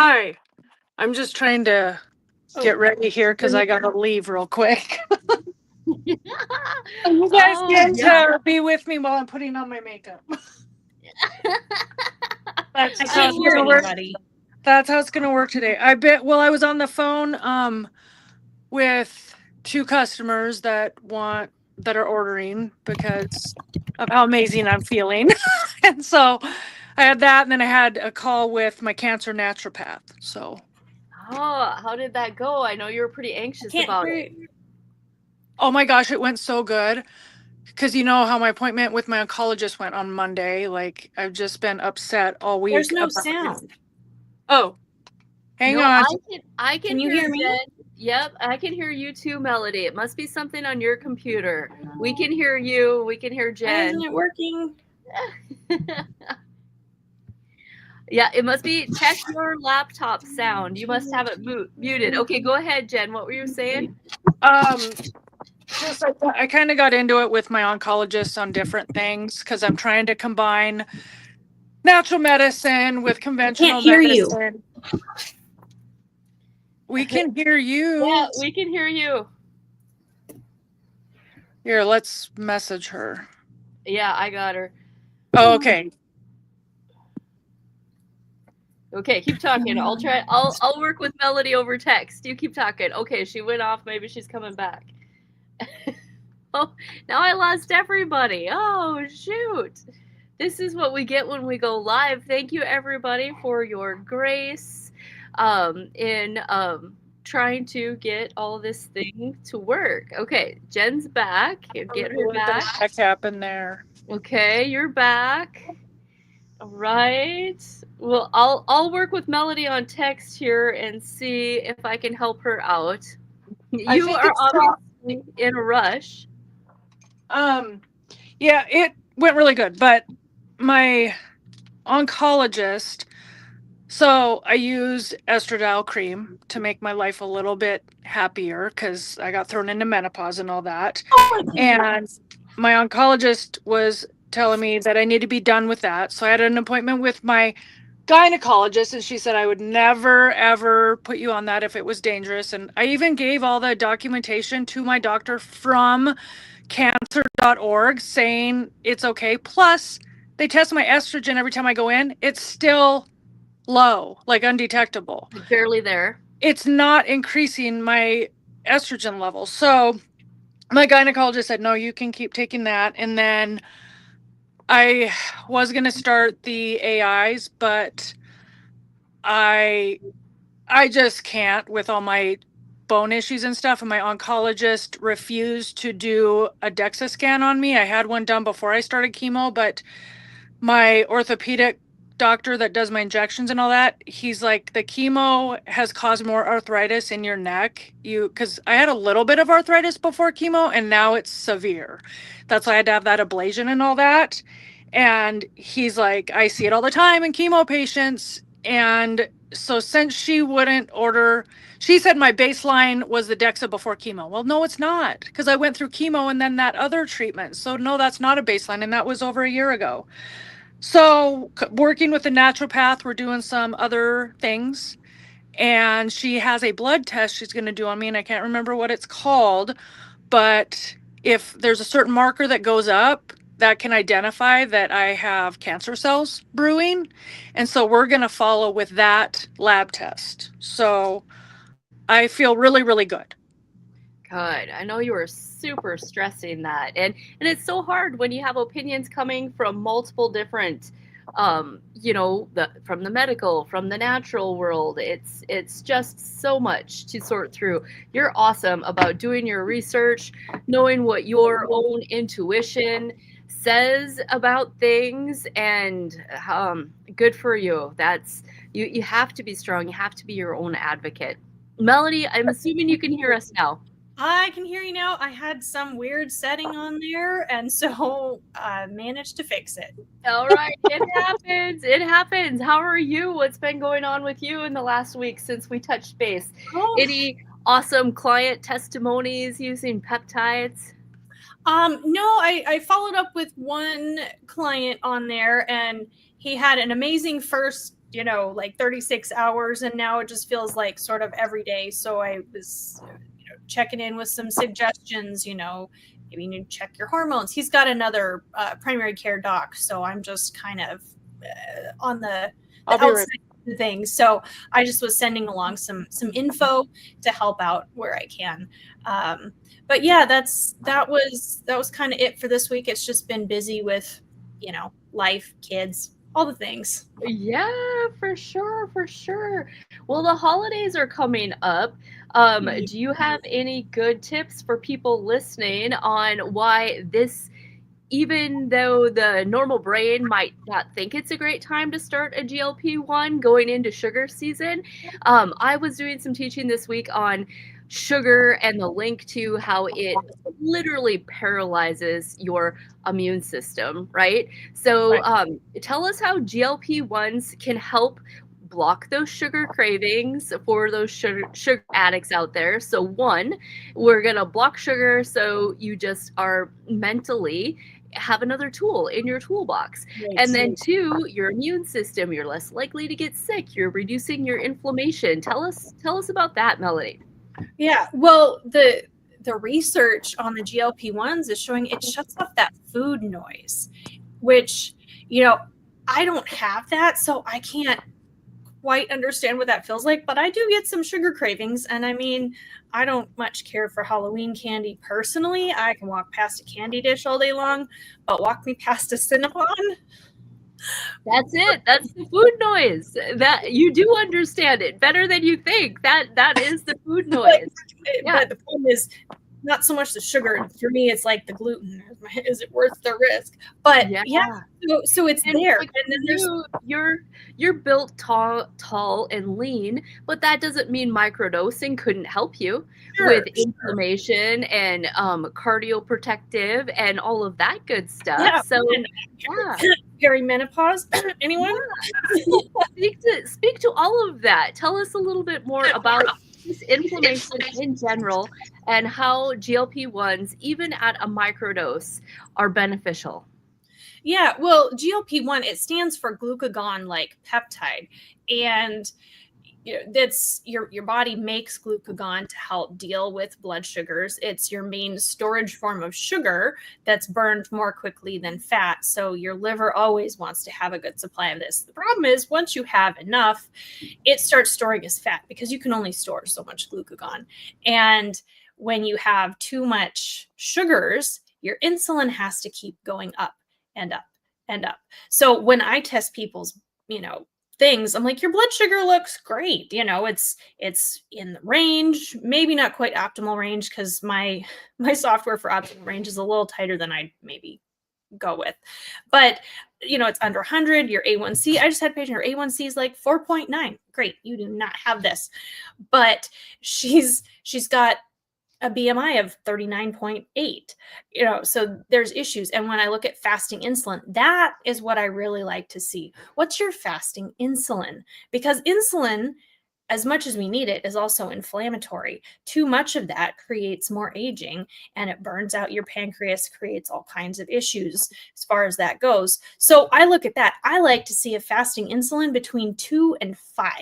Hi. I'm just trying to get ready here because I gotta leave real quick. You guys get to be with me while I'm putting on my makeup. That's I how can't it's hear gonna work. anybody. That's how it's gonna work today. I bet. Well, I was on the phone with two customers that are ordering because of how amazing I'm feeling, and so I had that, and then I had a call with my cancer naturopath. So. Oh, how did that go? I know you were pretty anxious about it. Oh my gosh, it went so good. Because you know how my appointment with my oncologist went on Monday. Like, I've just been upset all week. There's no sound. Oh, hang No, on. I can you hear me? Jen. Yep, I can hear you too, Melody. It must be something on your computer. We can hear you. We can hear Why Jen. isn't it working? Yeah, it must be check your laptop sound. You must have it muted. Okay, go ahead, Jen. What were you saying? Just I kind of got into it with my oncologist on different things because I'm trying to combine natural medicine with conventional hear you. medicine. We can hear you. Yeah, we can hear you. Here, let's message her. Yeah, I got her. Oh, okay. Okay, keep talking. I'll work with Melody over text. You keep talking. Okay, she went off. Maybe she's coming back. Oh, now I lost everybody. Oh, shoot. This is what we get when we go live. Thank you, everybody, for your grace in trying to get all this thing to work. Okay, Jen's back. Get her back. What happened there? Okay, you're back. All right. Well, I'll work with Melody on text here and see if I can help her out. You are obviously in a rush. Yeah, it went really good, but my oncologist, so I use estradiol cream to make my life a little bit happier because I got thrown into menopause and all that. And my oncologist was telling me that I need to be done with that. So I had an appointment with my gynecologist and she said I would never ever put you on that if it was dangerous. And I even gave all the documentation to my doctor from cancer.org saying it's okay. Plus, they test my estrogen every time I go in. It's still low, like undetectable. Barely there. It's not increasing my estrogen level. So my gynecologist said, no, you can keep taking that. And then I was going to start the AIs, but I just can't with all my bone issues and stuff. And my oncologist refused to do a DEXA scan on me. I had one done before I started chemo, but my orthopedic doctor that does my injections and all that, he's like, the chemo has caused more arthritis in your neck. Because I had a little bit of arthritis before chemo and now it's severe. That's why I had to have that ablation and all that. And he's like, I see it all the time in chemo patients. And so since she wouldn't order, she said my baseline was the DEXA before chemo. Well, no, it's not, because I went through chemo and then that other treatment. So no, that's not a baseline. And that was over a year ago. So working with the naturopath, we're doing some other things. And she has a blood test she's going to do on me. And I can't remember what it's called. But if there's a certain marker that goes up, that can identify that I have cancer cells brewing. And so we're going to follow with that lab test. So I feel really, really good. Good. I know you were super stressing that. And it's so hard when you have opinions coming from multiple different from the medical, from the natural world. It's just so much to sort through. You're awesome about doing your research, knowing what your own intuition says about things, and good for you. That's you have to be strong. You have to be your own advocate. Melody, I'm assuming you can hear us now. I can hear you now. I had some weird setting on there, and so I managed to fix it. All right, it happens. It happens. How are you? What's been going on with you in the last week since we touched base? Any awesome client testimonies using peptides? No, I followed up with one client on there, and he had an amazing first like 36 hours, and now it just feels like sort of every day. So I was checking in with some suggestions, maybe you need to check your hormones. He's got another primary care doc, so I'm just kind of on the outside of things. So I just was sending along some info to help out where I can. But yeah, that was kind of it for this week. It's just been busy with, life, kids, all the things. Yeah, for sure, for sure. Well, the holidays are coming up. Do you have any good tips for people listening on why this, even though the normal brain might not think it's a great time to start a GLP-1 going into sugar season? I was doing some teaching this week on sugar and the link to how it literally paralyzes your immune system, right? So tell us how GLP-1s can help block those sugar cravings for those sugar addicts out there. So one, we're going to block sugar so you just are mentally have another tool in your toolbox. And then two, your immune system, you're less likely to get sick. You're reducing your inflammation. Tell us about that, Melody. Yeah, well, the research on the GLP-1s is showing it shuts off that food noise, which, I don't have that, so I can't quite understand what that feels like, but I do get some sugar cravings. And I mean, I don't much care for Halloween candy personally. I can walk past a candy dish all day long, but walk me past a Cinnabon. That's it. That's the food noise. That you do understand it better than you think. That is the food noise. But the problem is not so much the sugar. For me, it's like the gluten. Is it worth the risk? But so it's and there. Like, and then you're built tall and lean, but that doesn't mean microdosing couldn't help you with inflammation and cardioprotective and all of that good stuff. Yeah. So perimenopause. Anyone? Speak to all of that. Tell us a little bit more about inflammation in general and how GLP-1s, even at a microdose, are beneficial. Yeah, well, GLP-1, it stands for glucagon-like peptide, and that's your body makes glucagon to help deal with blood sugars. It's your main storage form of sugar that's burned more quickly than fat. So your liver always wants to have a good supply of this. The problem is once you have enough, it starts storing as fat because you can only store so much glucagon. And when you have too much sugars, your insulin has to keep going up and up and up. So when I test people's, things, I'm like, your blood sugar looks great. It's in the range, maybe not quite optimal range because my software for optimal range is a little tighter than I'd maybe go with. But, it's under 100. Your A1C, I just had a patient, her A1C is like 4.9. Great. You do not have this. But she's got a BMI of 39.8, so there's issues. And when I look at fasting insulin, that is what I really like to see. What's your fasting insulin? Because insulin, as much as we need it, is also inflammatory. Too much of that creates more aging and it burns out your pancreas, creates all kinds of issues as far as that goes. So I look at that. I like to see a fasting insulin between 2 and 5.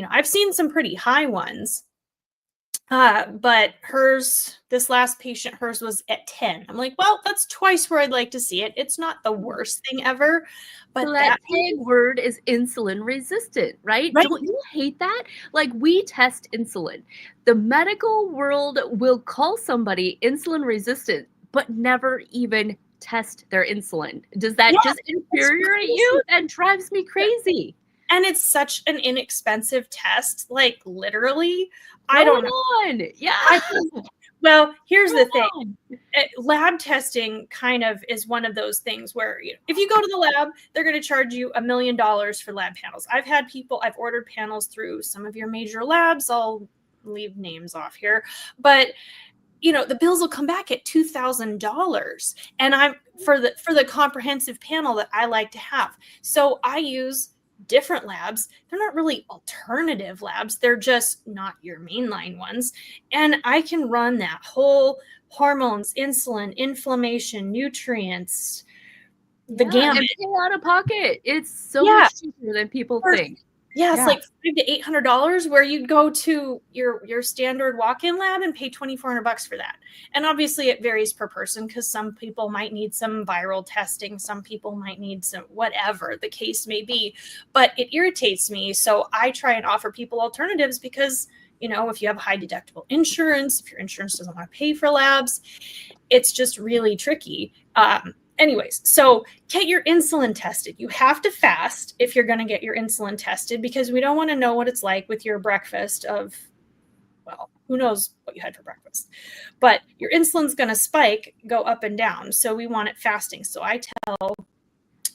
I've seen some pretty high ones. But this last patient, hers was at 10. I'm like, well, that's twice where I'd like to see it. It's not the worst thing ever, but so that big word is insulin resistant, right? Don't you hate that? Like, we test insulin. The medical world will call somebody insulin resistant, but never even test their insulin. Does that just infuriate you? That drives me crazy. And it's such an inexpensive test, like literally. I don't know. Yeah. Well, here's the thing. Lab testing kind of is one of those things where if you go to the lab, they're going to charge you $1 million for lab panels. I've ordered panels through some of your major labs. I'll leave names off here, but the bills will come back at $2,000. And I'm for the comprehensive panel that I like to have. So I use different labs. They're not really alternative labs. They're just not your mainline ones. And I can run that whole hormones, insulin, inflammation, nutrients, the gamut. And pay out of pocket. It's so Yeah. much cheaper than people think. Yeah, it's Yeah. like $500 to $800 where you'd go to your standard walk-in lab and pay $2,400 for that. And obviously it varies per person because some people might need some viral testing, some people might need some whatever the case may be. But it irritates me. So I try and offer people alternatives because, you know, if you have high deductible insurance, if your insurance doesn't want to pay for labs, it's just really tricky. Anyways, so get your insulin tested. You have to fast if you're going to get your insulin tested because we don't want to know what it's like with your breakfast of, well, who knows what you had for breakfast. But your insulin's going to spike, go up and down. So we want it fasting. So I tell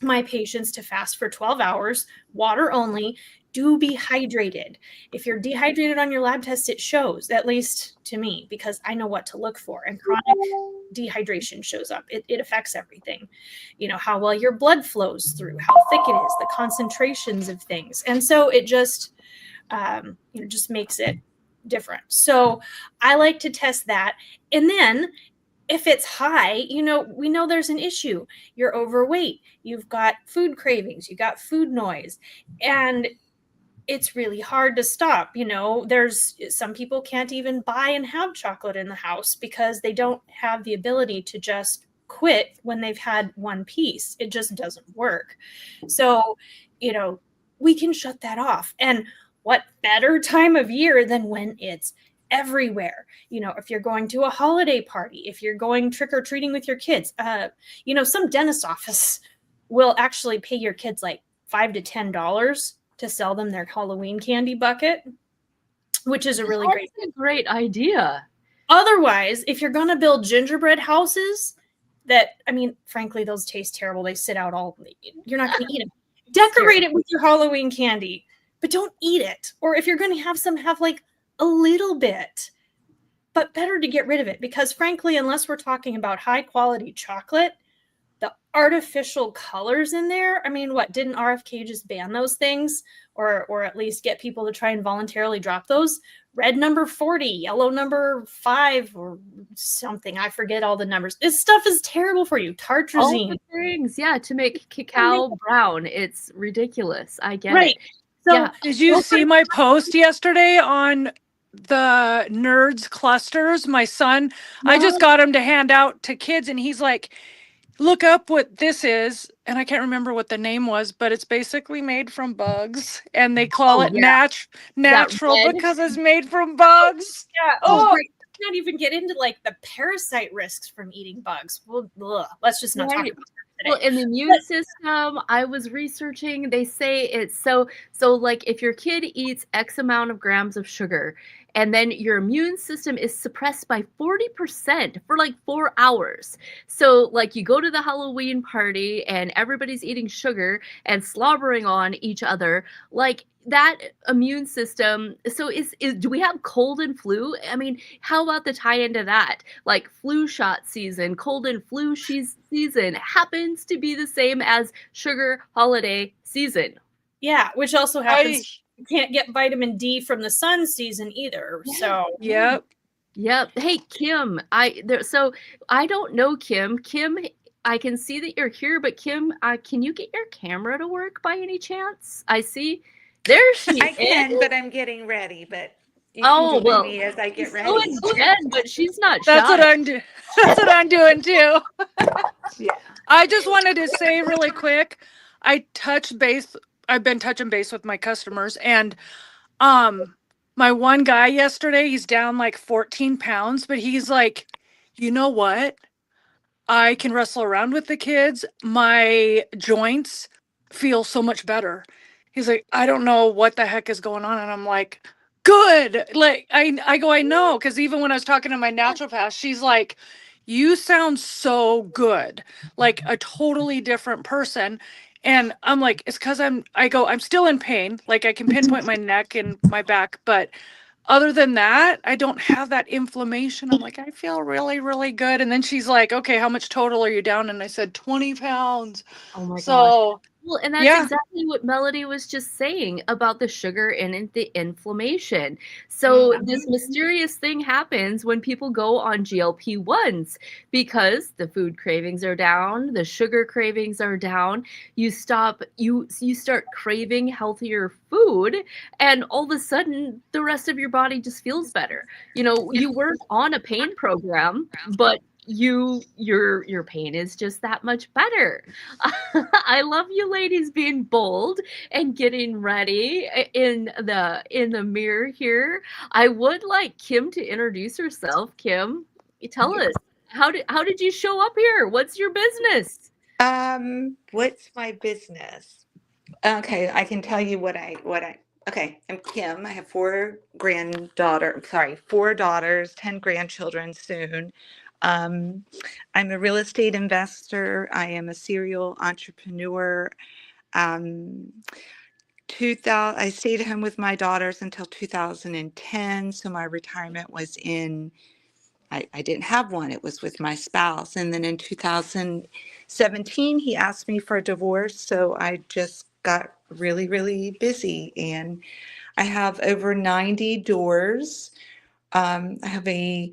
my patients to fast for 12 hours, water only. Do be hydrated. If you're dehydrated on your lab test, it shows, at least to me, because I know what to look for. And chronic dehydration shows up. It affects everything. You know, how well your blood flows through, how thick it is, the concentrations of things. And so it just, just makes it different. So I like to test that. And then if it's high, you know, we know there's an issue. You're overweight. You've got food cravings. You got food noise. And it's really hard to stop. You know, there's some people can't even buy and have chocolate in the house because they don't have the ability to just quit when they've had one piece. It just doesn't work. So, you know, we can shut that off. And what better time of year than when it's everywhere? You know, if you're going to a holiday party, if you're going trick-or-treating with your kids, you know, some dentist office will actually pay your kids like $5 to $10 to sell them their Halloween candy bucket, which is a really great idea. Otherwise, if you're going to build gingerbread houses that, I mean, frankly, those taste terrible. They sit out all, you're not going to eat them. Decorate it with your Halloween candy, but don't eat it. Or if you're going to have some, have like a little bit, but better to get rid of it because frankly, unless we're talking about high quality chocolate, the artificial colors in there. I mean, what, didn't RFK just ban those things or at least get people to try and voluntarily drop those? Red number 40, yellow number 5 or something. I forget all the numbers. This stuff is terrible for you. Tartrazine. All the things, yeah, to make cacao brown. It's ridiculous. I get it. So yeah. Did you see my post yesterday on the nerds clusters? My son, I just got him to hand out to kids and he's like, look up what this is. And I can't remember what the name was, but it's basically made from bugs and they call it natural because it's made from bugs. Yeah. Oh, not even get into like the parasite risks from eating bugs. Well, let's just not talk about that today. Well, in the immune system, I was researching, they say it's so like if your kid eats X amount of grams of sugar and then your immune system is suppressed by 40% for like 4 hours. So like you go to the Halloween party and everybody's eating sugar and slobbering on each other, like that immune system. So do we have cold and flu? I mean, how about the tie into that? Like flu shot season, cold and flu season happens to be the same as sugar holiday season. Yeah, which also happens. You can't get vitamin D from the sun season either. So yep. Hey, Kim, so I don't know Kim. Kim, I can see that you're here, but Kim, can you get your camera to work by any chance? I see. There she is. I can, but I'm getting ready. But you can join me as I get ready. So is Jen, but she's not That's shy. what I'm doing. That's what I'm doing too. Yeah. I just wanted to say really quick. I've been touching base with my customers, and my one guy yesterday, he's down like 14 pounds, but he's like, you know what? I can wrestle around with the kids. My joints feel so much better. He's like, I don't know what the heck is going on. And I'm like, good. Like, I go, I know. Because even when I was talking to my naturopath, she's like, you sound so good. Like a totally different person. And I'm like, it's because I'm still in pain. Like I can pinpoint my neck and my back. But other than that, I don't have that inflammation. I'm like, I feel really, really good. And then she's like, okay, how much total are you down? And I said, 20 pounds. Oh my So gosh. Well, and that's Yeah. exactly what Melody was just saying about the sugar and the inflammation. So this mysterious thing happens when people go on GLP-1s because the food cravings are down, the sugar cravings are down. You start craving healthier food, and all of a sudden the rest of your body just feels better. You weren't on a pain program, but your pain is just that much better. I love you ladies being bold and getting ready in the mirror here. I would like Kim to introduce herself. Kim, tell us how did you show up here? What's your business? What's my business? Okay, I can tell you okay, I'm Kim. I have four daughters, 10 grandchildren soon. I'm a real estate investor. I am a serial entrepreneur. Um, I stayed home with my daughters until 2010. So my retirement was I didn't have one. It was with my spouse. And then in 2017, he asked me for a divorce. So I just got really, really busy. And I have over 90 doors. I have a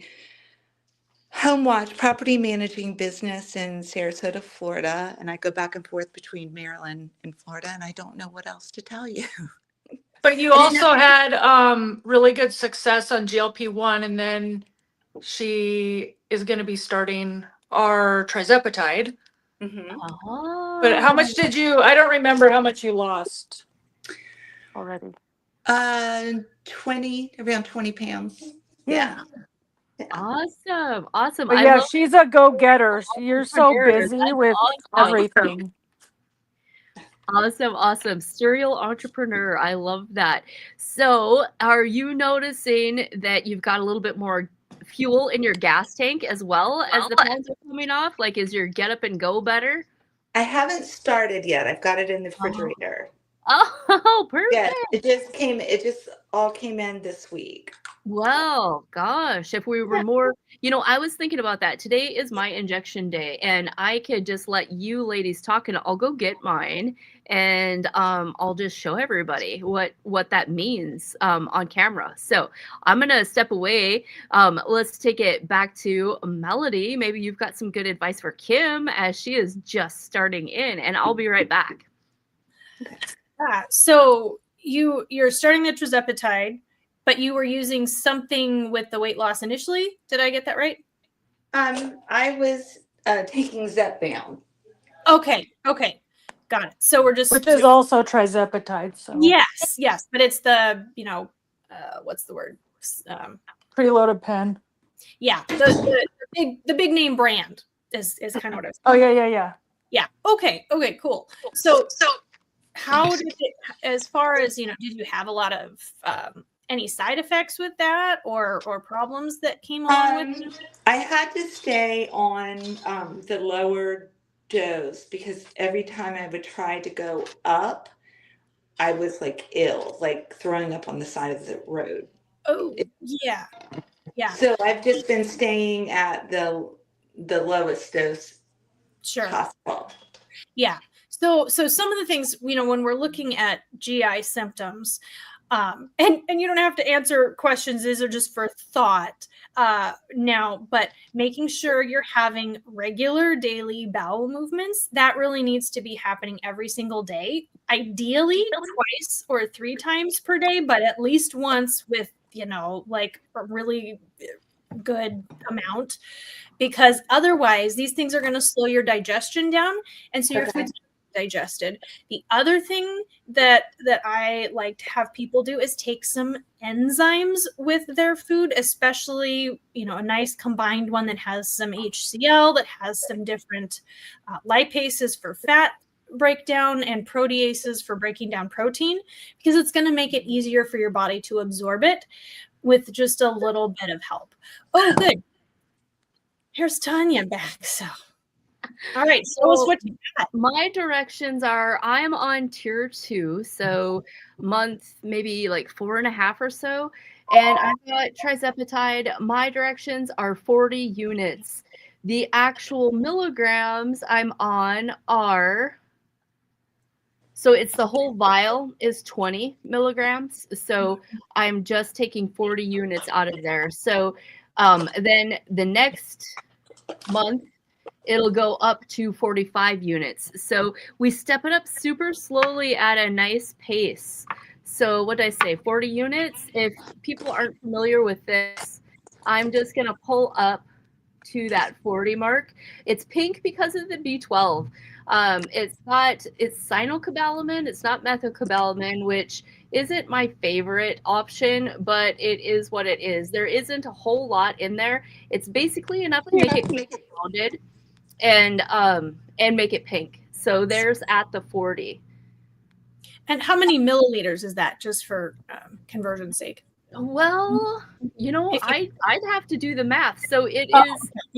home watch property managing business in Sarasota, Florida. And I go back and forth between Maryland and Florida. And I don't know what else to tell you. But you also had really good success on GLP-1, and then she is going to be starting our tirzepatide. Mm-hmm. But how much did you? I don't remember how much you lost already. Around 20 pounds. Yeah. Awesome. But I yeah, love she's a go-getter. You're so entrepreneurs. busy That's with awesome. everything. Awesome. Serial entrepreneur. I love that. So, are you noticing that you've got a little bit more fuel in your gas tank as well as the pounds are coming off? Like, is your get up and go better? I haven't started yet. I've got it in the refrigerator. Oh, perfect. Yeah, it just all came in this week. Well, gosh, if we were more, I was thinking about that. Today is my injection day, and I could just let you ladies talk, and I'll go get mine, and I'll just show everybody what that means on camera. So I'm gonna step away. Let's take it back to Melody. Maybe you've got some good advice for Kim as she is just starting in, and I'll be right back. So you're starting the tirzepatide, but you were using something with the weight loss initially. Did I get that right? I was taking Zepbound. Okay, got it. So we're just Which is also tirzepatide. So yes, but it's the what's the word? preloaded pen. Yeah, the big name brand is kind of what I was. Oh yeah. Yeah. Okay. Cool. So how did it, as far as did you have a lot of any side effects with that or problems that came along with it? I had to stay on the lower dose because every time I would try to go up, I was like ill, like throwing up on the side of the road. Oh, yeah. So I've just been staying at the lowest dose possible. Yeah. So some of the things, when we're looking at GI symptoms, and you don't have to answer questions, these are just for thought now, but making sure you're having regular daily bowel movements, that really needs to be happening every single day, ideally twice or 3 times per day, but at least once with, like a really good amount, because otherwise these things are going to slow your digestion down, and so your food's digested. The other thing that I like to have people do is take some enzymes with their food, especially a nice combined one that has some HCl, that has some different lipases for fat breakdown and proteases for breaking down protein, because it's going to make it easier for your body to absorb it with just a little bit of help. Oh, good. Here's Tanya back. So all right, so what you got? My directions are I'm on tier 2, so month maybe like 4.5 or so, and I've got tirzepatide. My directions are 40 units. The actual milligrams I'm on are So it's the whole vial is 20 milligrams. So I'm just taking 40 units out of there. So then the next month, it'll go up to 45 units. So we step it up super slowly at a nice pace. So what did I say, 40 units? If people aren't familiar with this, I'm just going to pull up to that 40 mark. It's pink because of the B12. It's cyanocobalamin. It's not methylcobalamin, which isn't my favorite option, but it is what it is. There isn't a whole lot in there. It's basically enough to make it rounded and make it pink. So there's at the 40. And how many milliliters is that, just for conversion's sake? Well, I'd have to do the math. So it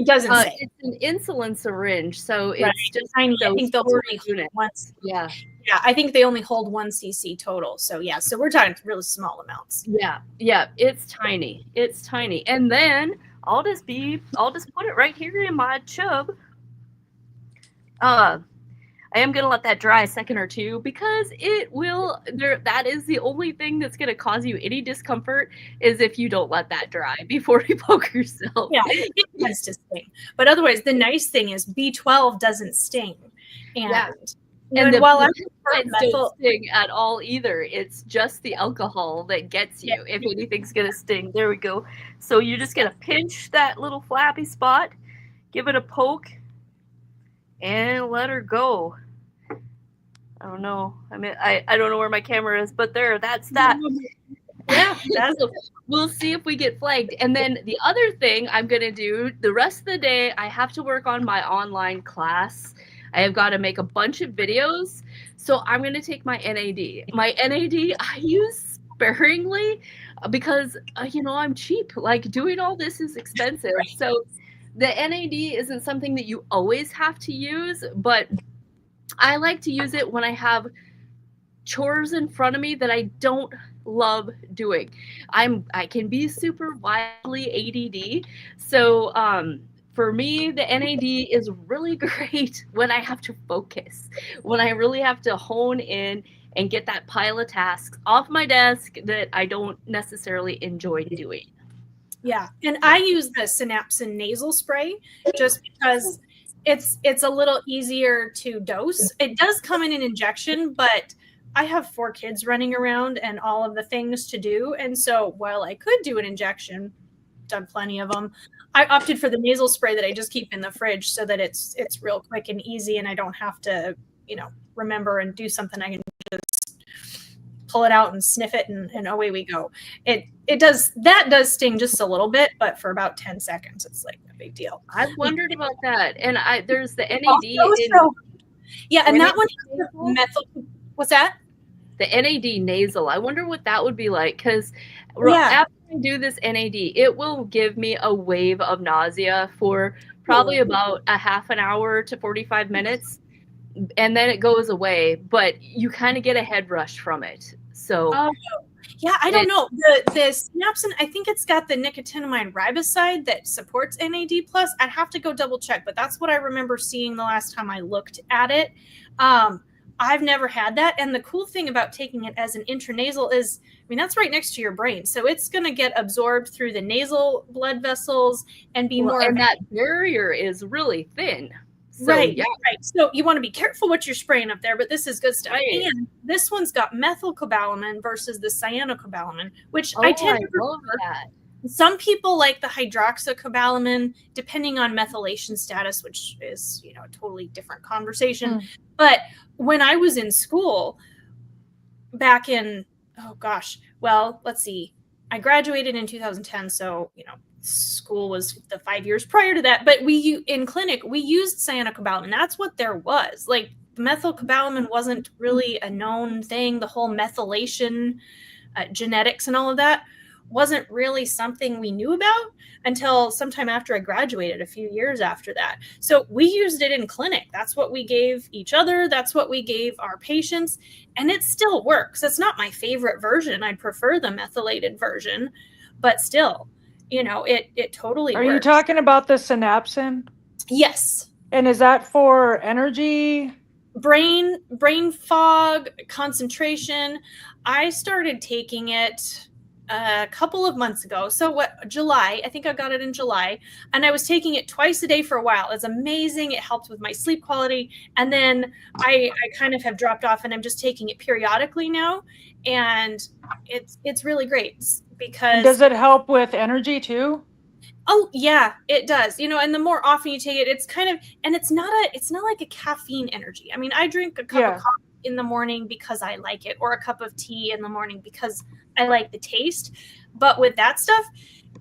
doesn't say. It's an insulin syringe, so Right. it's just tiny. I think they'll 40 hold units. once. Yeah. Yeah, I think they only hold 1 cc total. So yeah, so we're talking really small amounts. Yeah, it's tiny. It's tiny. And then I'll just put it right here in my tub. I am going to let that dry a second or two because that is the only thing that's going to cause you any discomfort is if you don't let that dry before you poke yourself. Yeah, it tends to sting. But otherwise, the nice thing is B12 doesn't sting. And while I'm don't sting at all either. It's just the alcohol that gets you. If anything's going to sting. There we go. So you're just going to pinch that little flappy spot, give it a poke, and let her go. I don't know. I mean, I don't know where my camera is, but that's that. Yeah, we'll see if we get flagged. And then the other thing I'm going to do the rest of the day, I have to work on my online class. I have got to make a bunch of videos. So I'm going to take my NAD. My NAD I use sparingly because, I'm cheap. Like doing all this is expensive. So the NAD isn't something that you always have to use, but I like to use it when I have chores in front of me that I don't love doing. I can be super wildly ADD. So for me, the NAD is really great when I have to focus, when I really have to hone in and get that pile of tasks off my desk that I don't necessarily enjoy doing. Yeah, and I use the Synapsin nasal spray just because it's a little easier to dose. It does come in an injection, but I have 4 kids running around and all of the things to do. And so while I could do an injection, done plenty of them, I opted for the nasal spray that I just keep in the fridge so that it's real quick and easy and I don't have to, remember and do something. I can just pull it out and sniff it and away we go. It does sting just a little bit, but for about 10 seconds, it's like a big deal. I've wondered about that. And there's the NAD. And that one, methyl. What's that? The NAD nasal. I wonder what that would be like because after I do this NAD, it will give me a wave of nausea for probably about a half an hour to 45 minutes. And then it goes away, but you kind of get a head rush from it. So, I don't know. The Synapsin, I think it's got the nicotinamide riboside that supports NAD+. I'd have to go double check, but that's what I remember seeing the last time I looked at it. I've never had that. And the cool thing about taking it as an intranasal is, that's right next to your brain. So it's going to get absorbed through the nasal blood vessels and be more. And that barrier is really thin. So, right. So you want to be careful what you're spraying up there, but this is good stuff. Right. And this one's got methylcobalamin versus the cyanocobalamin, which I tend to love that. Some people like the hydroxycobalamin, depending on methylation status, which is, a totally different conversation. But when I was in school back in, let's see, I graduated in 2010. So, school was the 5 years prior to that, but in clinic, we used cyanocobalamin. That's what there was. Like methylcobalamin wasn't really a known thing. The whole methylation, genetics and all of that wasn't really something we knew about until sometime after I graduated, a few years after that. So we used it in clinic. That's what we gave each other. That's what we gave our patients. And it still works. It's not my favorite version. I'd prefer the methylated version, but still, it totally works. Are you talking about the Synapsin? Yes. And is that for energy? brain fog, concentration. I started taking it a couple of months ago. So July, I think I got it in July, and I was taking it twice a day for a while. It's amazing. It helped with my sleep quality. And then I kind of have dropped off, and I'm just taking it periodically now. And it's really great because Does it help with energy too? oh yeah, it does. And the more often you take it, it's kind of, and it's not like a caffeine energy. I mean, I drink a cup of coffee in the morning because I like it, or a cup of tea in the morning because I like the taste. But with that stuff,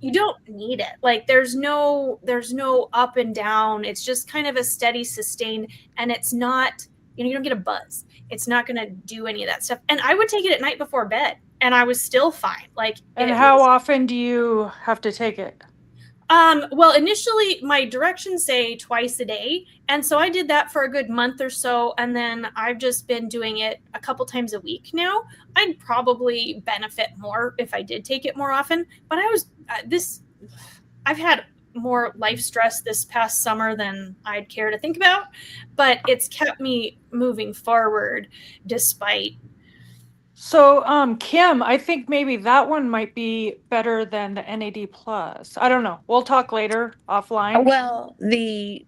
you don't need it. Like there's no up and down. It's just kind of a steady, sustained, and it's not, you don't get a buzz. It's not going to do any of that stuff. And I would take it at night before bed, and I was still fine. And how often do you have to take it? Well, initially my directions say twice a day. And so I did that for a good month or so. And then I've just been doing it a couple times a week now. I'd probably benefit more if I did take it more often. But I've had more life stress this past summer than I'd care to think about. But it's kept me moving forward despite. So, Kim, I think maybe that one might be better than the NAD plus. I don't know. We'll talk later offline. Well, the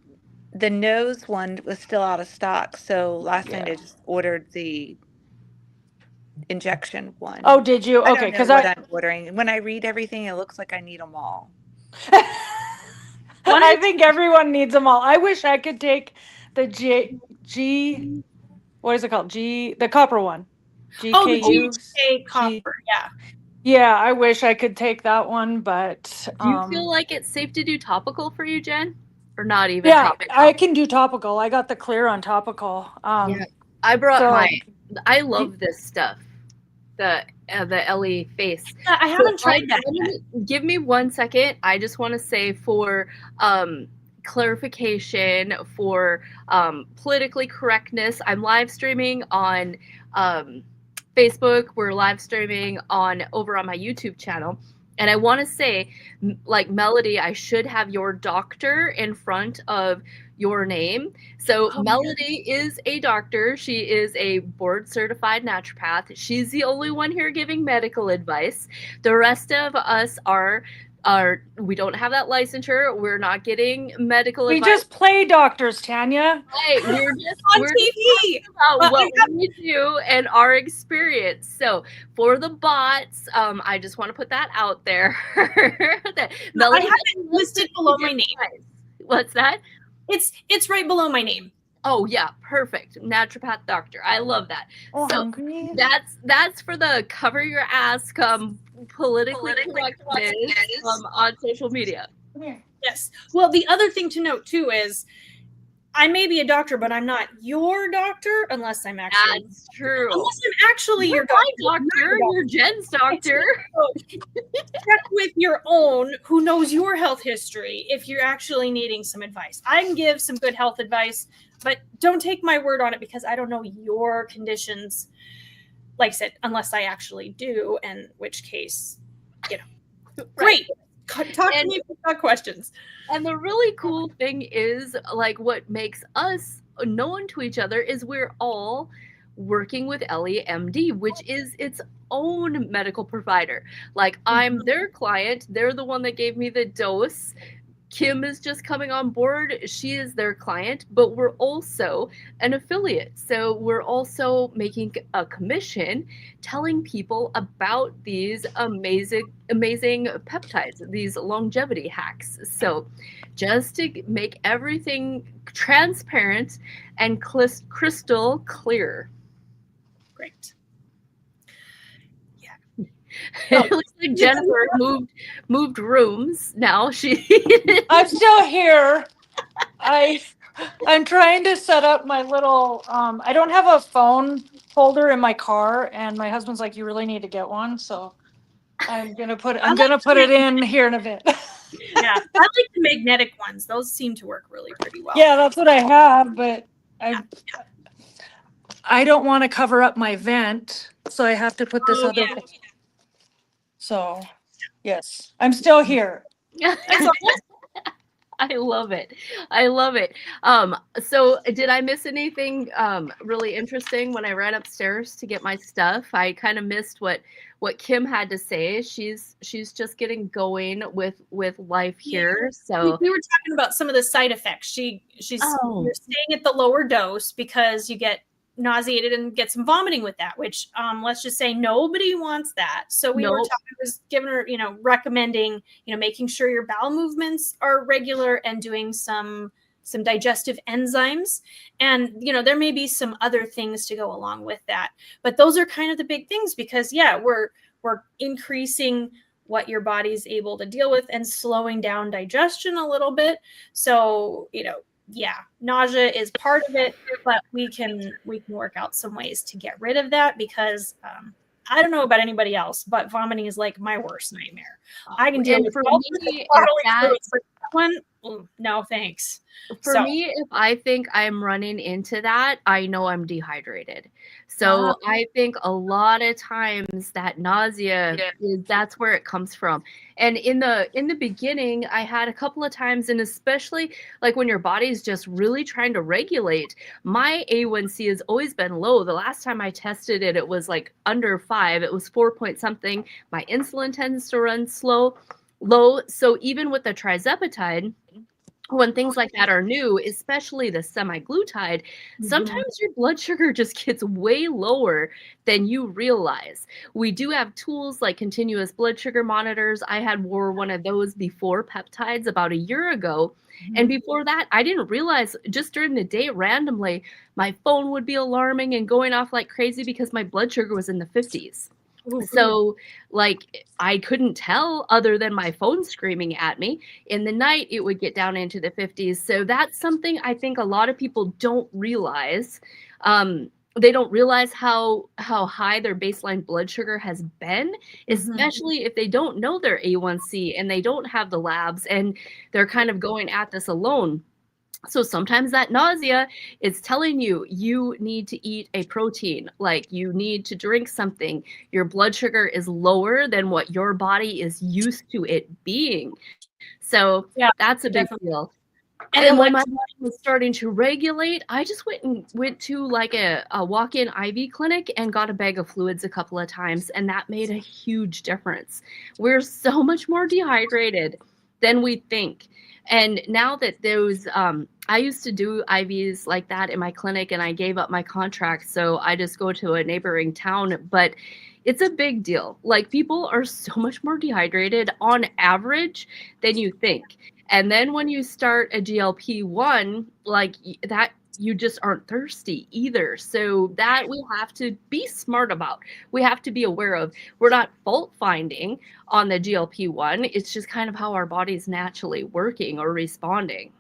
nose one was still out of stock, so last night I just ordered the injection one. Oh, did you? Okay, because I'm ordering. When I read everything, it looks like I need them all. I think everyone needs them all. I wish I could take the what is it called? The copper one. GKU. Oh, the GK copper, yeah. Yeah, I wish I could take that one, but do you feel like it's safe to do topical for you, Jen? Or not even? Yeah, I can do topical. I got the clear on topical. Yeah, I brought mine. I love this stuff. The LE face. Yeah, I haven't tried that yet. Give me 1 second. I just want to say for clarification, for politically correctness, I'm live streaming on Facebook. We're live streaming over on my YouTube channel. And I want to say, like, Melody, I should have your doctor in front of your name. So Melody is a doctor. She is a board certified naturopath. She's the only one here giving medical advice. The rest of us we don't have that licensure. We're not getting medical advice. We just play doctors, Tanya. Right. We're just on TV about what we do and our experience. So for the bots, I just want to put that out there. That I have it listed below my name. What's that? It's right below my name. Oh yeah, perfect. Naturopath doctor. I love that. Oh, so hungry. that's for the cover your ass politically correctness on social media. Yes. Well, the other thing to note too is I may be a doctor, but I'm not your doctor unless I'm actually. That's true. Unless I'm actually your doctor. You're Jen's doctor. Check with your own, who knows your health history, if you're actually needing some advice. I can give some good health advice, but don't take my word on it because I don't know your conditions. Like I said, unless I actually do, in which case, great. Talk to me if you've got questions. And the really cool thing is, like, what makes us known to each other is we're all working with LEMD, which is its own medical provider. Like, I'm their client. They're the one that gave me the dose. Kim is just coming on board. She is their client, but we're also an affiliate. So we're also making a commission telling people about these amazing peptides, these longevity hacks. So just to make everything transparent and crystal clear. Great. It looks like Jennifer moved rooms now. I'm still here. I'm trying to set up my little I don't have a phone holder in my car, and my husband's like, you really need to get one, so I'm gonna put it in here in a bit. Yeah, I like the magnetic ones. Those seem to work really pretty well. Yeah, that's what I have, but I don't want to cover up my vent, so I have to put this other thing. So, yes, I'm still here. I love it. I love it. So did I miss anything really interesting when I ran upstairs to get my stuff? I kind of missed what Kim had to say. She's just getting going with life here. So we were talking about some of the side effects. She's you're staying at the lower dose because you get nauseated and get some vomiting with that, which let's just say nobody wants that. So we were talking, was giving her, recommending, making sure your bowel movements are regular and doing some digestive enzymes. And, there may be some other things to go along with that. But those are kind of the big things because, we're increasing what your body's able to deal with and slowing down digestion a little bit. So, nausea is part of it, but we can work out some ways to get rid of that because I don't know about anybody else, but vomiting is like my worst nightmare. I can deal with all the bodily fluids, but that one, no thanks. For me, if I think I'm running into that, I know I'm dehydrated. So I think a lot of times that nausea that's where it comes from. And in the beginning, I had a couple of times, and especially like when your body's just really trying to regulate, my A1C has always been low. The last time I tested it, it was like under 5. It was 4 point something. My insulin tends to run low. So even with the tirzepatide, when things like that are new, especially the semaglutide, sometimes your blood sugar just gets way lower than you realize. We do have tools like continuous blood sugar monitors. I wore one of those before peptides about a year ago. And before that, I didn't realize just during the day, randomly, my phone would be alarming and going off like crazy because my blood sugar was in the 50s. So like I couldn't tell other than my phone screaming at me. In the night, it would get down into the 50s. So that's something I think a lot of people don't realize. They don't realize how high their baseline blood sugar has been, especially if they don't know their A1C and they don't have the labs and they're kind of going at this alone. So sometimes that nausea is telling you need to eat a protein, like you need to drink something. Your blood sugar is lower than what your body is used to it being. So that's a big deal. And when my body was starting to regulate, I just went to like a walk-in IV clinic and got a bag of fluids a couple of times, and that made a huge difference. We're so much more dehydrated than we think. And now that those, I used to do IVs like that in my clinic and I gave up my contract. So I just go to a neighboring town, but it's a big deal. Like people are so much more dehydrated on average than you think. And then when you start a GLP-1, like that, you just aren't thirsty either. So that we have to be smart about. We have to be aware of. We're not fault finding on the GLP-1. It's just kind of how our body's naturally working or responding.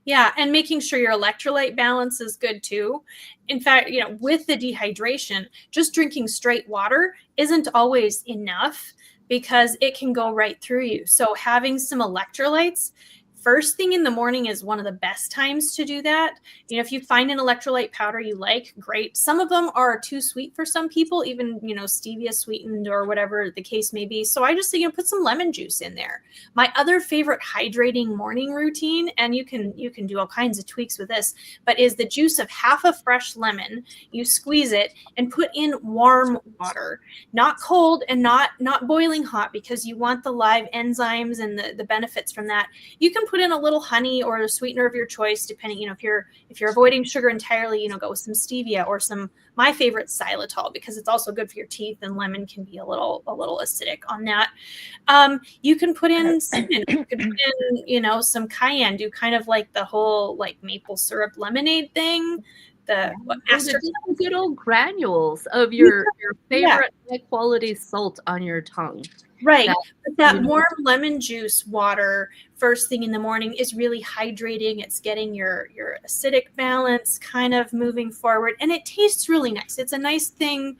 Yeah, and making sure your electrolyte balance is good too. In fact, with the dehydration, just drinking straight water isn't always enough because it can go right through you. So having some electrolytes first thing in the morning is one of the best times to do that. If you find an electrolyte powder you like, great. Some of them are too sweet for some people, even, stevia sweetened or whatever the case may be. So I just think put some lemon juice in there. My other favorite hydrating morning routine, and you can do all kinds of tweaks with this, but is the juice of half a fresh lemon. You squeeze it and put in warm water, not cold and not boiling hot, because you want the live enzymes and the benefits from that. You can put in a little honey or a sweetener of your choice, depending, if you're avoiding sugar entirely, go with some stevia or my favorite xylitol, because it's also good for your teeth, and lemon can be a little acidic on that. You can put in cinnamon, you could put in, some cayenne, do kind of like the whole like maple syrup lemonade thing. The good old granules of your favorite high quality salt on your tongue. Right. That warm lemon juice water first thing in the morning is really hydrating. It's getting your acidic balance kind of moving forward, and it tastes really nice. It's a nice thing.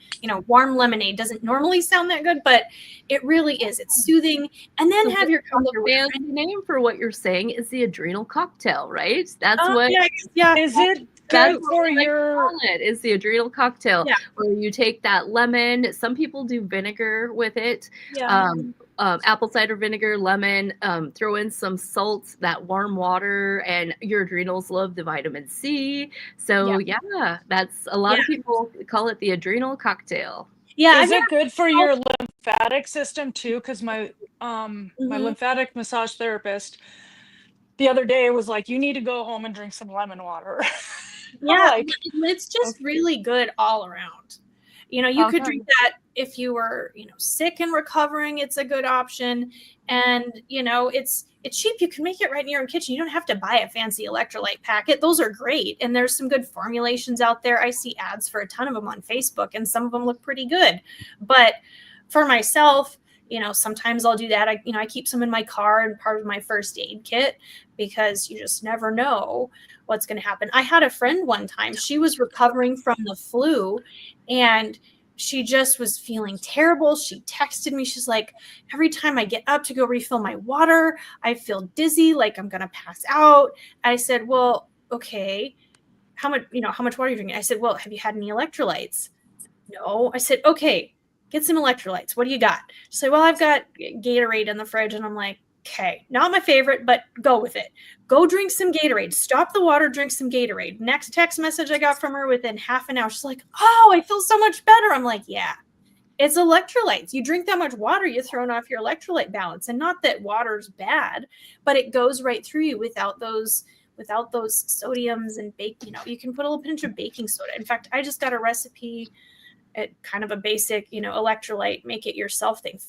Warm lemonade doesn't normally sound that good, but it really is. It's soothing. And then have your fancy name for what you're saying is the adrenal cocktail, right? That's what. Yeah. Is it? Good for is the adrenal cocktail, where you take that lemon. Some people do vinegar with it. apple cider vinegar, lemon, throw in some salt, that warm water, and your adrenals love the vitamin C. So yeah, that's a lot of people call it the adrenal cocktail. Yeah. Is it good for your lymphatic system too? Because my my lymphatic massage therapist the other day was like, you need to go home and drink some lemon water. Yeah, Like, it's just really good all around. You know, you could drink that if you were, you know, sick and recovering, it's a good option. And, you know, it's cheap. You can make it right in your own kitchen. You don't have to buy a fancy electrolyte packet. Those are great. And there's some good formulations out there. I see ads for a ton of them on Facebook, and some of them look pretty good. But for myself, you know, sometimes I'll do that. I keep some in my car and part of my first aid kit, because you just never know what's going to happen. I had a friend one time, she was recovering from the flu, and she just was feeling terrible. She texted me. She's like, every time I get up to go refill my water, I feel dizzy, like I'm going to pass out. I said, well, okay, how much water are you drinking? I said, well, have you had any electrolytes? No. I said, okay, get some electrolytes. What do you got? She said, well, I've got Gatorade in the fridge. And I'm like, okay, not my favorite, but go with it. Go drink some Gatorade. Stop the water, drink some Gatorade. Next text message I got from her within half an hour, she's like, oh, I feel so much better. I'm like, yeah, it's electrolytes. You drink that much water, you're throwing off your electrolyte balance. And not that water's bad, but it goes right through you without those sodiums and you can put a little pinch of baking soda. In fact, I just got a recipe at kind of a basic, electrolyte, make it yourself thing.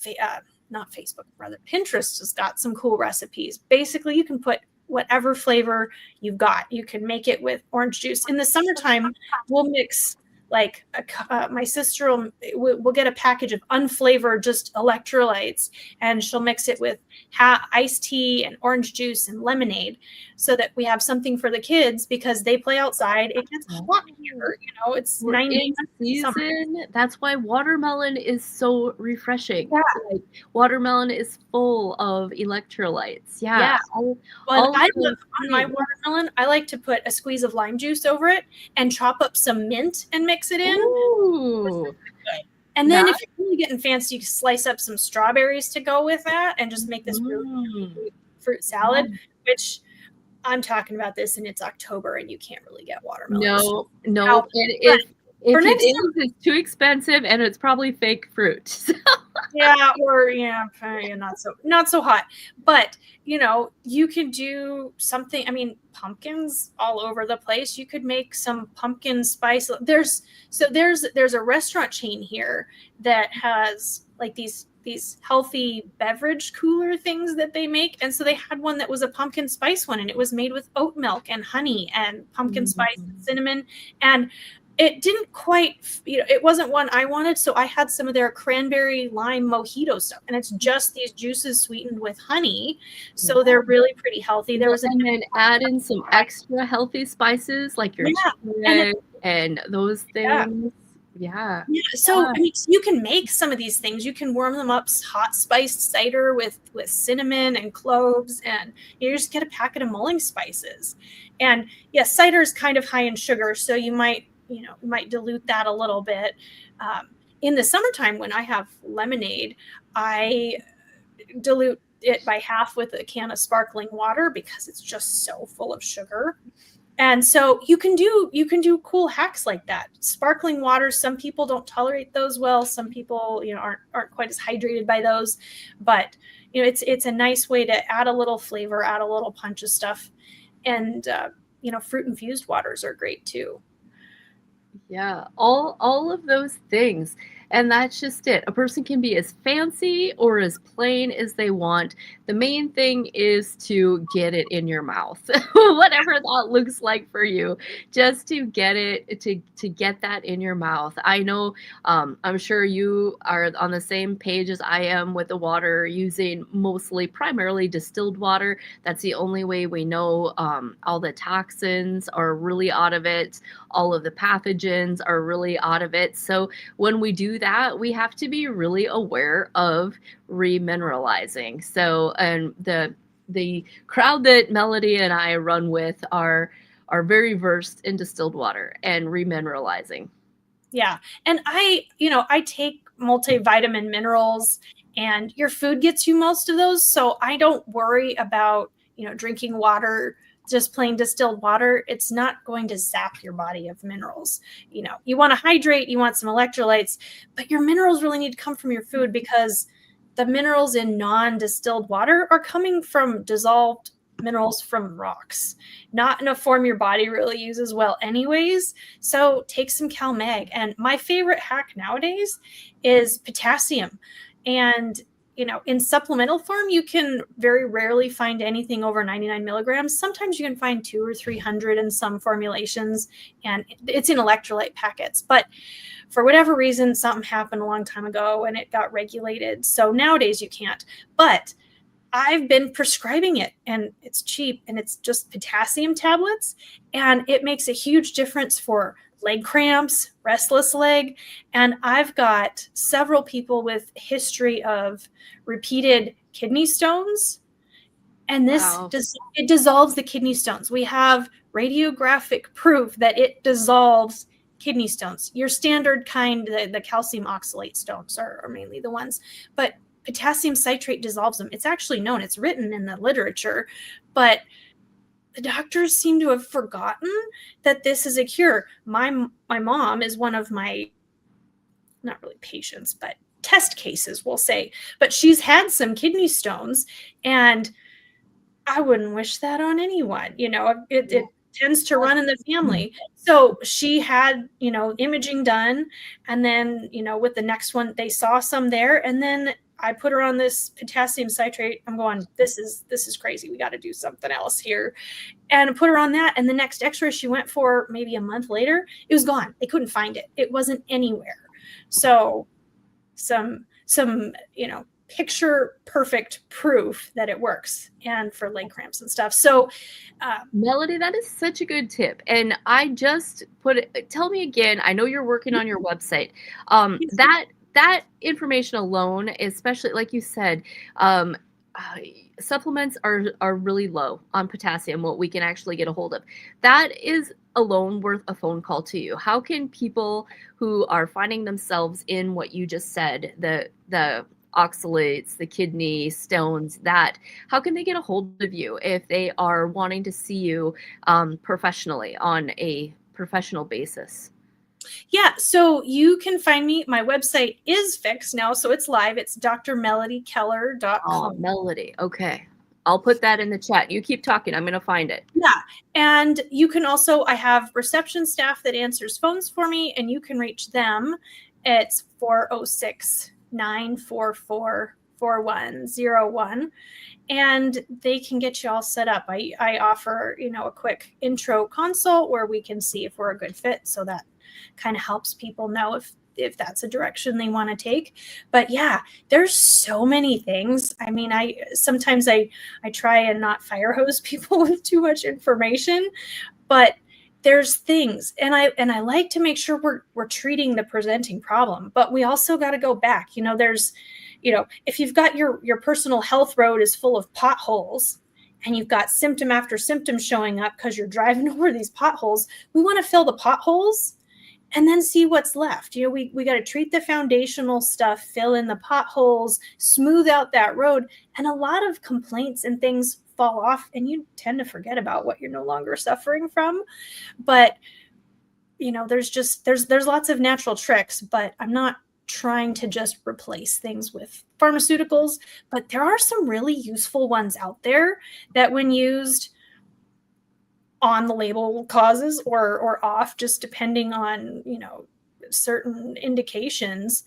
Not Facebook, rather Pinterest has got some cool recipes. Basically, you can put whatever flavor you've got. You can make it with orange juice. In the summertime, we'll mix my sister will get a package of unflavored just electrolytes, and she'll mix it with iced tea and orange juice and lemonade, so that we have something for the kids, because they play outside. It gets hot here, it's 90 season. That's why watermelon is so refreshing. Yeah. Like, watermelon is full of electrolytes. Yeah. I love on my watermelon, I like to put a squeeze of lime juice over it and chop up some mint and mix it in. Ooh. And then if you're really getting fancy, you can slice up some strawberries to go with that and just make this really fruit salad, which I'm talking about this, and it's October and you can't really get watermelon. No. If it is, it's too expensive, and it's probably fake fruit. Not so hot. But you can do something. I mean, pumpkins all over the place. You could make some pumpkin spice. There's a restaurant chain here that has like these healthy beverage cooler things that they make. And so they had one that was a pumpkin spice one, and it was made with oat milk and honey and pumpkin spice and cinnamon. And it didn't quite, it wasn't one I wanted. So I had some of their cranberry lime mojito stuff, and it's just these juices sweetened with honey. So they're really pretty healthy. And then add in some extra healthy spices like your turmeric and those things. Yeah. So I mean, you can make some of these things. You can warm them up, hot spiced cider with cinnamon and cloves, and you just get a packet of mulling spices. And yes, cider is kind of high in sugar, so you might dilute that a little bit. In the summertime, when I have lemonade, I dilute it by half with a can of sparkling water, because it's just so full of sugar. And so you can do cool hacks like that. Sparkling water, some people don't tolerate those well. Some people, aren't quite as hydrated by those. But it's a nice way to add a little flavor, add a little punch of stuff. And fruit-infused waters are great too. Yeah, all of those things. And that's just it. A person can be as fancy or as plain as they want. The main thing is to get it in your mouth, whatever that looks like for you, just to get it, to get that in your mouth. I know, I'm sure you are on the same page as I am with the water, using primarily distilled water. That's the only way we know all the toxins are really out of it. All of the pathogens are really out of it. So when we do that, we have to be really aware of remineralizing. So, and the crowd that Melody and I run with are very versed in distilled water and remineralizing. Yeah. And I take multivitamin minerals, and your food gets you most of those. So I don't worry about, drinking water, just plain distilled water. It's not going to zap your body of minerals. You want to hydrate, you want some electrolytes, but your minerals really need to come from your food, because the minerals in non-distilled water are coming from dissolved minerals from rocks, not in a form your body really uses well anyways. So take some CalMag. And my favorite hack nowadays is potassium. And in supplemental form, you can very rarely find anything over 99 milligrams. Sometimes you can find 200 or 300 in some formulations, and it's in electrolyte packets. But for whatever reason, something happened a long time ago and it got regulated. So nowadays you can't. But I've been prescribing it, and it's cheap, and it's just potassium tablets, and it makes a huge difference for leg cramps, restless leg. And I've got several people with history of repeated kidney stones, and this Wow. it dissolves the kidney stones. We have radiographic proof that it dissolves kidney stones. Your standard kind, the calcium oxalate stones are mainly the ones, but potassium citrate dissolves them. It's actually known, it's written in the literature, but the doctors seem to have forgotten that this is a cure. My mom is one of my, not really patients, but test cases, we'll say, but she's had some kidney stones, and I wouldn't wish that on anyone. It tends to run in the family. So she had, imaging done, and then, with the next one, they saw some there, and then I put her on this potassium citrate. I'm going, this is crazy. We got to do something else here. And I put her on that. And the next x-ray she went for maybe a month later, it was gone. They couldn't find it. It wasn't anywhere. So some, picture perfect proof that it works, and for leg cramps and stuff. So Melody, that is such a good tip. And I just tell me again, I know you're working on your website. That information alone, especially like you said, supplements are really low on potassium, what we can actually get a hold of. That is alone worth a phone call to you. How can people who are finding themselves in what you just said, the oxalates, the kidney stones, how can they get a hold of you if they are wanting to see you professionally on a professional basis? Yeah, so you can find me. My website is fixed now, so it's live. It's drmelodykeller.com. Oh, Melody. Okay. I'll put that in the chat. You keep talking. I'm going to find it. Yeah. And you can also, I have reception staff that answers phones for me, and you can reach them. It's 406-944-4101. And they can get you all set up. I offer, a quick intro consult where we can see if we're a good fit. So that kind of helps people know if that's a direction they want to take. But yeah, there's so many things. I mean, sometimes I try and not fire hose people with too much information, but there's things, and I like to make sure we're treating the presenting problem, but we also got to go back. There's, if you've got your personal health road is full of potholes, and you've got symptom after symptom showing up because you're driving over these potholes, we want to fill the potholes and then see what's left. We got to treat the foundational stuff, fill in the potholes, smooth out that road. And a lot of complaints and things fall off, and you tend to forget about what you're no longer suffering from. But, there's lots of natural tricks, but I'm not trying to just replace things with pharmaceuticals. But there are some really useful ones out there that, when used on the label causes or off, just depending on, certain indications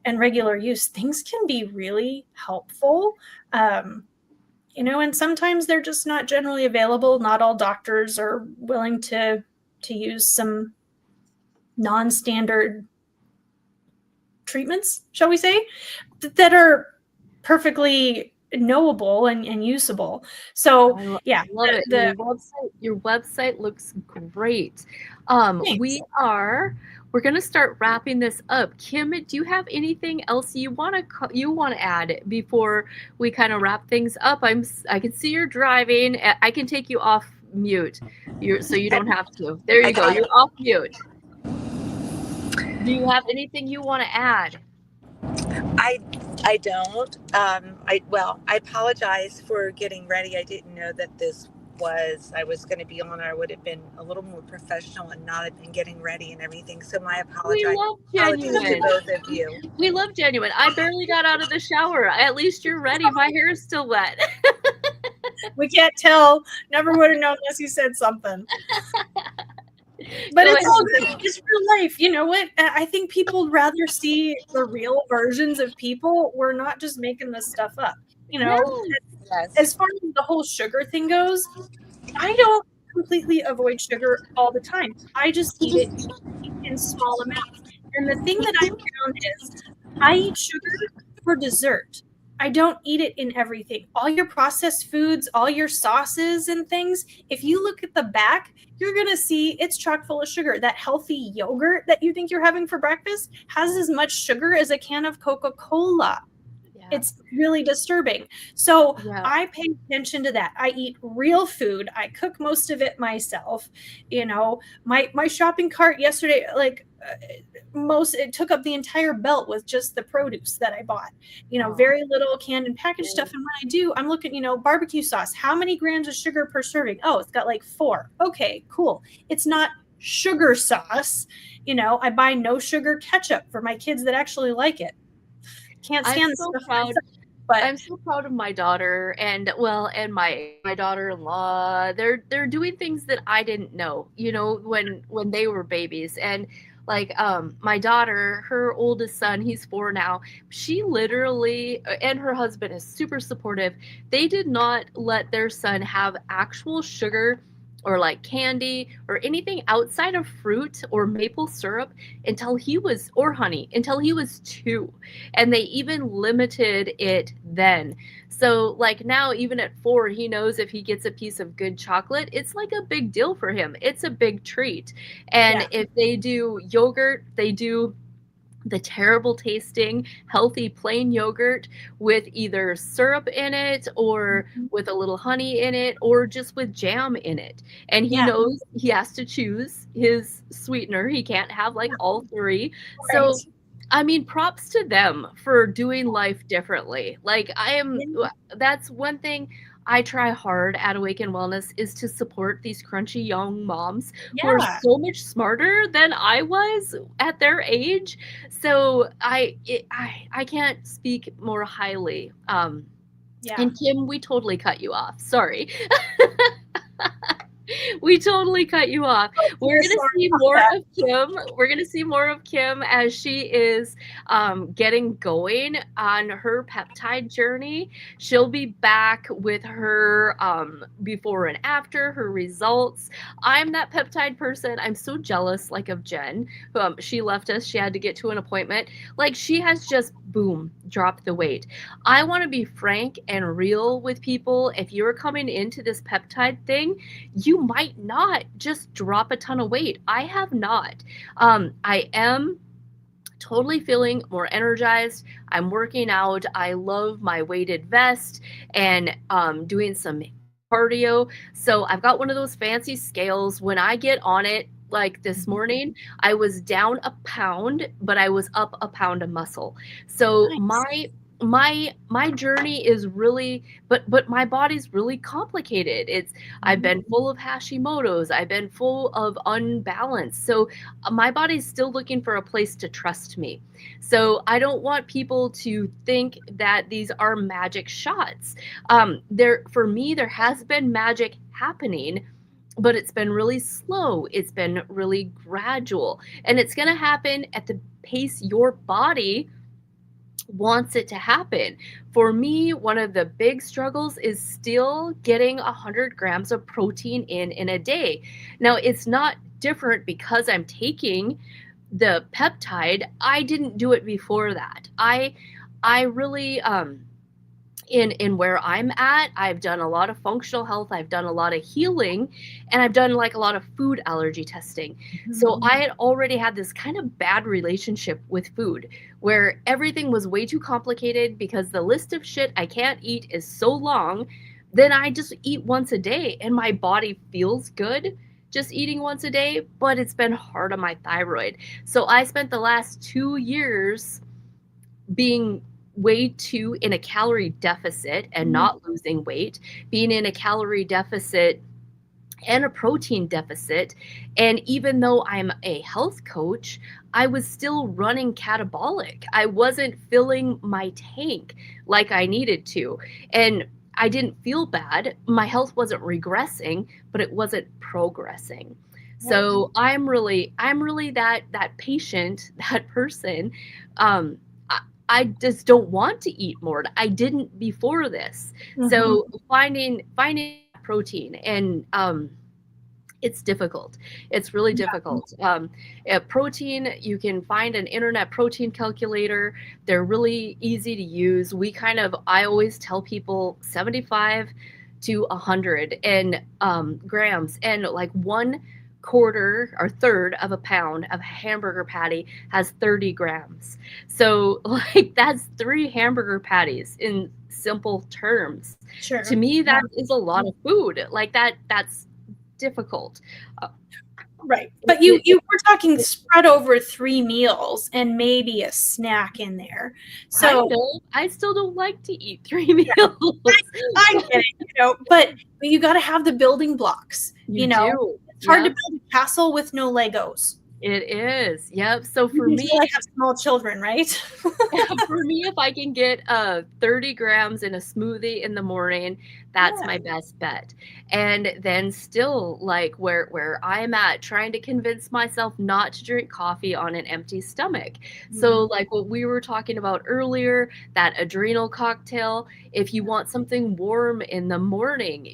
and regular use, things can be really helpful. And sometimes they're just not generally available. Not all doctors are willing to use some non-standard treatments, shall we say, that are perfectly knowable and usable. So yeah, I love it. Your website looks great. We're going to start wrapping this up. Kim, do you have anything else you want to add before we kind of wrap things up? I can see you're driving. I can take you off mute, so you don't have to. There you go. You're off mute. Do you have anything you want to add? I don't. I apologize for getting ready. I didn't know that I was going to be on. I would have been a little more professional and not have been getting ready and everything. So my We love apologies to genuine. both of you. We love genuine. I barely got out of the shower. At least you're ready. My hair is still wet. We can't tell. Never would have known unless you said something. But Go it's all ahead. good. It's real life. You know what? I think people would rather see the real versions of people. We're not just making this stuff up. You know, Yes. as far as the whole sugar thing goes, I don't completely avoid sugar all the time. I just eat it in small amounts. And the thing that I found is I eat sugar for dessert. I don't eat it in everything. All your processed foods, all your sauces and things, if you look at the back, you're going to see it's chock full of sugar. That healthy yogurt that you think you're having for breakfast has as much sugar as a can of Coca-Cola. Yeah. It's really disturbing. So Yeah. I pay attention to that. I eat real food. I cook most of it myself. You know, my shopping cart yesterday, like it took up the entire belt with just the produce that I bought. You know, very little canned and packaged stuff. And when I do, I'm looking, you know, barbecue sauce. How many grams of sugar per serving? Oh, it's got like 4. Okay, cool. It's not sugar sauce. You know, I buy no sugar ketchup for my kids that actually like it. Can't stand I'm so stuff proud. myself, but I'm so proud of my daughter and my daughter-in-law. They're doing things that I didn't know, you know, when they were babies. And like my daughter, her oldest son, he's 4 now. She literally, and her husband is super supportive. They did not let their son have actual sugar or like candy or anything outside of fruit or maple syrup or honey until he was 2. And they even limited it then. So like now, even at 4, he knows if he gets a piece of good chocolate, it's like a big deal for him. It's a big treat. And if they do yogurt, they do the terrible tasting healthy plain yogurt with either syrup in it or with a little honey in it or just with jam in it. And he knows he has to choose his sweetener. He can't have like all 3. So I mean, props to them for doing life differently. Like that's one thing I try hard at Awaken Wellness is to support these crunchy young moms who are so much smarter than I was at their age. So I can't speak more highly. And Kim, we totally cut you off. Sorry. We totally cut you off. We're going to see more of Kim. We're going to see more of Kim as she is getting going on her peptide journey. She'll be back with her before and after, her results. I'm that peptide person. I'm so jealous, like, of Jen. She left us. She had to get to an appointment. Like, she has just, boom, dropped the weight. I want to be frank and real with people. If you're coming into this peptide thing, you might not just drop a ton of weight. I have not. I am totally feeling more energized. I'm working out. I love my weighted vest and doing some cardio. So I've got one of those fancy scales. When I get on it, like this morning, I was down a pound, but I was up a pound of muscle. So my journey is really, but my body's really complicated. I've been full of Hashimoto's. I've been full of unbalance. So my body's still looking for a place to trust me. So I don't want people to think that these are magic shots. For me, there has been magic happening, but it's been really slow. It's been really gradual, and it's going to happen at the pace your body wants it to happen. For me, one of the big struggles is still getting 100 grams of protein in a day. Now, it's not different because I'm taking the peptide. I didn't do it before that. I really in where I'm at, I've done a lot of functional health, I've done a lot of healing, and I've done like a lot of food allergy testing. So I had already had this kind of bad relationship with food where everything was way too complicated because the list of shit I can't eat is so long. Then I just eat once a day and my body feels good just eating once a day, but it's been hard on my thyroid. So I spent the last 2 years being way too in a calorie deficit and not losing weight, being in a calorie deficit and a protein deficit. And even though I'm a health coach, I was still running catabolic. I wasn't filling my tank like I needed to. And I didn't feel bad. My health wasn't regressing, but it wasn't progressing. So I'm really that patient, that person. I just don't want to eat more. I didn't before this. So finding protein, and it's difficult. It's really difficult. Protein, you can find an internet protein calculator. They're really easy to use. I always tell people 75 to 100 grams, and like 1/4 or third of a pound of hamburger patty has 30 grams. So like that's 3 hamburger patties in simple terms. Sure. To me, that is a lot of food. Like that's difficult. Right. But you were talking spread over 3 meals and maybe a snack in there. So I still don't like to eat 3 meals. I get it, but you got to have the building blocks. You do. It's hard to build a castle with no Legos. It is. Yep. So for me, I have small children, right? for me, if I can get 30 grams in a smoothie in the morning, that's my best bet. And then still, like where I'm at, trying to convince myself not to drink coffee on an empty stomach. So like what we were talking about earlier, that adrenal cocktail, if you want something warm in the morning,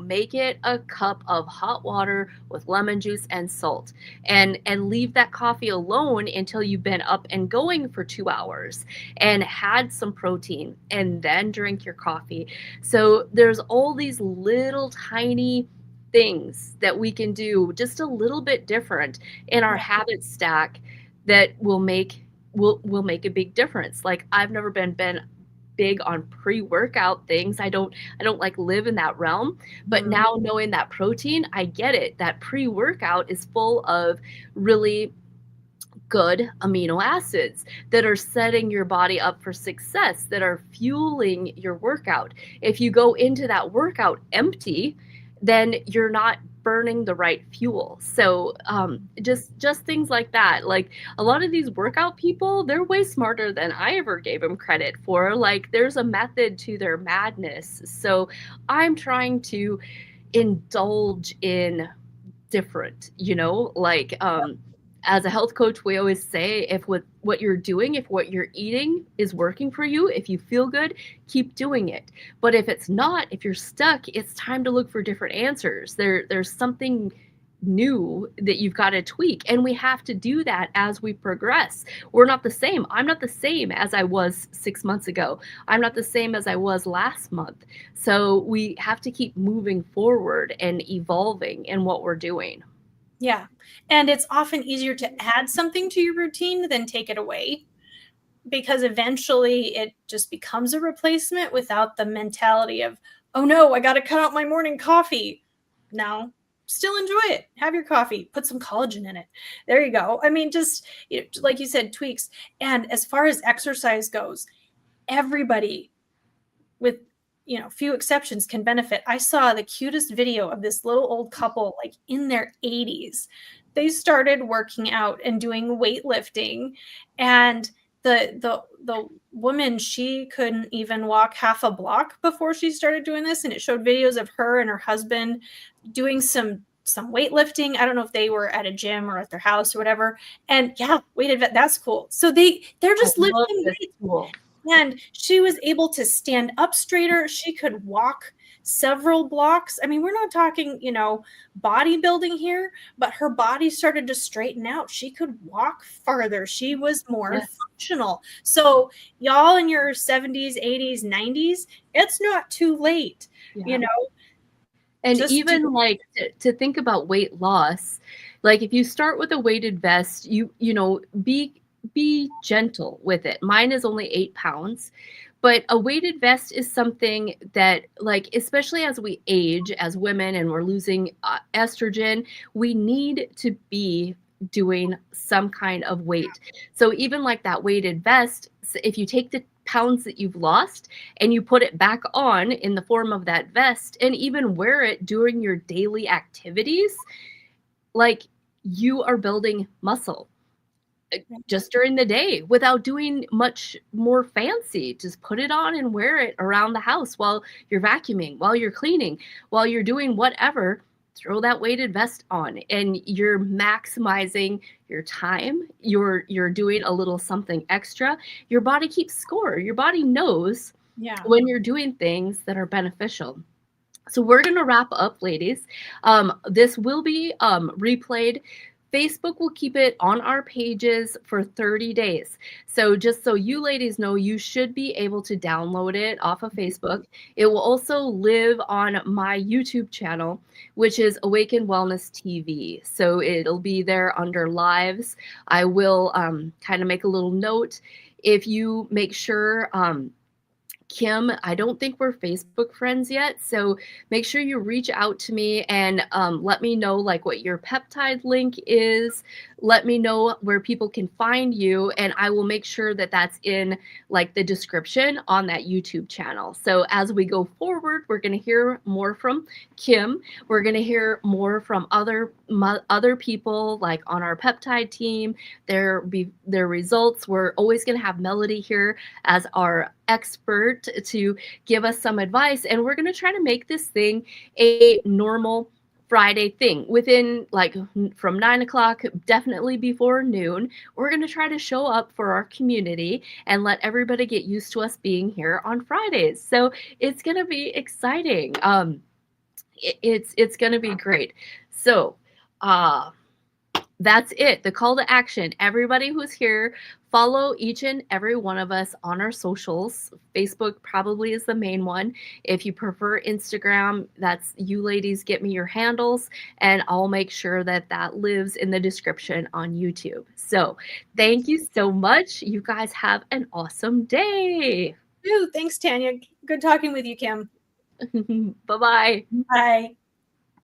make it a cup of hot water with lemon juice and salt, and leave that coffee alone until you've been up and going for 2 hours and had some protein, and then drink your coffee. So there's all these little tiny things that we can do just a little bit different in our habit stack that will make a big difference. Like I've never been big on pre-workout things. I don't like live in that realm, but now knowing that protein, I get it. That pre-workout is full of really good amino acids that are setting your body up for success, that are fueling your workout. If you go into that workout empty, then you're not burning the right fuel. So just things like that. Like a lot of these workout people, they're way smarter than I ever gave them credit for. Like there's a method to their madness. So I'm trying to indulge in different, as a health coach, we always say, if what you're doing, if what you're eating is working for you, if you feel good, keep doing it. But if it's not, if you're stuck, it's time to look for different answers. There's something new that you've got to tweak. And we have to do that as we progress. We're not the same. I'm not the same as I was 6 months ago. I'm not the same as I was last month. So we have to keep moving forward and evolving in what we're doing. Yeah. And it's often easier to add something to your routine than take it away, because eventually it just becomes a replacement without the mentality of, oh no, I got to cut out my morning coffee. No, still enjoy it. Have your coffee, put some collagen in it. There you go. I mean, just like you said, tweaks. And as far as exercise goes, everybody, with few exceptions, can benefit. I saw the cutest video of this little old couple, like in their 80s. They started working out and doing weightlifting, and the woman, she couldn't even walk half a block before she started doing this. And it showed videos of her and her husband doing some weightlifting. I don't know if they were at a gym or at their house or whatever. And yeah, that's cool. So they're just lifting weights. And she was able to stand up straighter. She could walk several blocks. I mean, we're not talking, bodybuilding here, but her body started to straighten out. She could walk farther. She was more functional. So y'all in your 70s, 80s, 90s, it's not too late, And even to think about weight loss, like if you start with a weighted vest, be gentle with it. Mine is only 8 pounds, but a weighted vest is something that, like, especially as we age as women and we're losing estrogen, we need to be doing some kind of weight. So even like that weighted vest, if you take the pounds that you've lost and you put it back on in the form of that vest and even wear it during your daily activities, like you are building muscle just during the day without doing much more fancy. Just put it on and wear it around the house while you're vacuuming, while you're cleaning, while you're doing whatever. Throw that weighted vest on and you're maximizing your time. You're doing a little something extra. Your body keeps score. Your body knows when you're doing things that are beneficial. So we're going to wrap up, ladies. This will be replayed. Facebook will keep it on our pages for 30 days. So just so you ladies know, you should be able to download it off of Facebook. It will also live on my YouTube channel, which is Awaken Wellness TV. So it'll be there under lives. I will kind of make a little note. If you make sure, Kim, I don't think we're Facebook friends yet, so make sure you reach out to me and let me know like what your peptide link is. Let me know where people can find you, and I will make sure that that's in like the description on that YouTube channel. So as we go forward, we're going to hear more from Kim. We're going to hear more from other people like on our peptide team, their results. We're always going to have Melody here as our expert to give us some advice, and we're going to try to make this thing a normal Friday thing within like from 9 o'clock, definitely before noon. We're going to try to show up for our community and let everybody get used to us being here on Fridays. So it's going to be exciting. It's going to be great. So that's it. The call to action. Everybody who's here, follow each and every one of us on our socials. Facebook probably is the main one. If you prefer Instagram, that's you ladies get me your handles, and I'll make sure that that lives in the description on YouTube. So thank you so much. You guys have an awesome day. Ooh, thanks, Tanya. Good talking with you, Kim. Bye-bye. Bye.